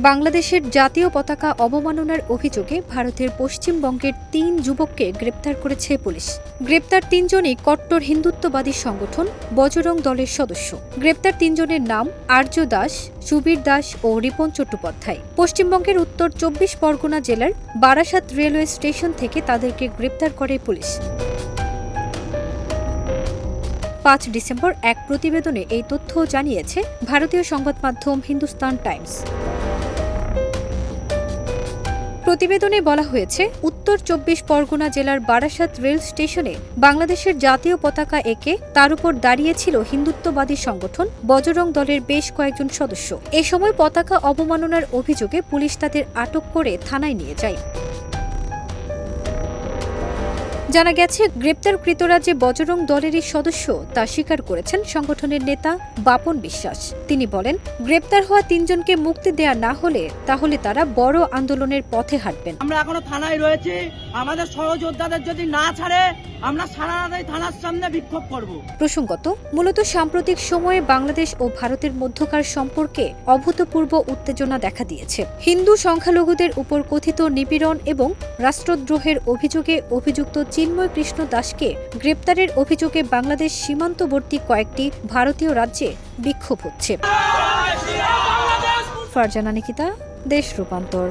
বাংলাদেশের জাতীয় পতাকা অবমাননার অভিযোগে ভারতের পশ্চিমবঙ্গের ৩ যুবককে গ্রেপ্তার করেছে পুলিশ। গ্রেপ্তার ৩ জনই কট্টর হিন্দুত্ববাদী সংগঠন বজরং দলের সদস্য। গ্রেপ্তার ৩ জনের নাম আর্য দাস, সুবীর দাস ও রিপন চট্টোপাধ্যায়। পশ্চিমবঙ্গের উত্তর ২৪ পরগনা জেলার বারাসাত রেলওয়ে স্টেশন থেকে তাদেরকে গ্রেপ্তার করে পুলিশ। ৫ ডিসেম্বর এক প্রতিবেদনে এই তথ্য জানিয়েছে ভারতীয় সংবাদ মাধ্যম হিন্দুস্তান টাইমস। প্রতিবেদনে বলা হয়েছে, উত্তর ২৪ পরগনা জেলার বারাসাত রেল স্টেশনে বাংলাদেশের জাতীয় পতাকা এঁকে তার উপর দাঁড়িয়েছিল হিন্দুত্ববাদী সংগঠন বজরং দলের বেশ কয়েকজন সদস্য। এ সময় পতাকা অবমাননার অভিযোগে পুলিশ তাদের আটক করে থানায় নিয়ে যায়। জানা গেছে, গ্রেপ্তারকৃতরা যে বজরং দলেরই সদস্য তা স্বীকার করেছেন সংগঠনের নেতা বাপন বিশ্বাস। তিনি বলেন, গ্রেপ্তার হওয়া ৩ জনকে মুক্তি দেয়া না হলে তাহলে তারা বড় আন্দোলনের পথে হাঁটবেন। আমরা এখনো থানায় রয়েছি, আমাদের সহযোদ্ধাদের যদি না ছাড়ে আমরা সারা রাত থানার সামনে বিক্ষোভ করব। প্রসঙ্গত, মূলত সাম্প্রতিক সময়ে বাংলাদেশ ও ভারতের মধ্যকার সম্পর্কে অভূতপূর্ব উত্তেজনা দেখা দিয়েছে। হিন্দু সংখ্যালঘুদের উপর কথিত নিপীড়ন এবং রাষ্ট্রদ্রোহের অভিযোগে অভিযুক্ত চিন্ময় কৃষ্ণ দাসকে গ্রেপ্তারের অভিযোগে বাংলাদেশ সীমান্তবর্তী কয়েকটি ভারতীয় রাজ্যে বিক্ষোভ হচ্ছে। ফারজানা নিকিতা, দেশ রূপান্তর।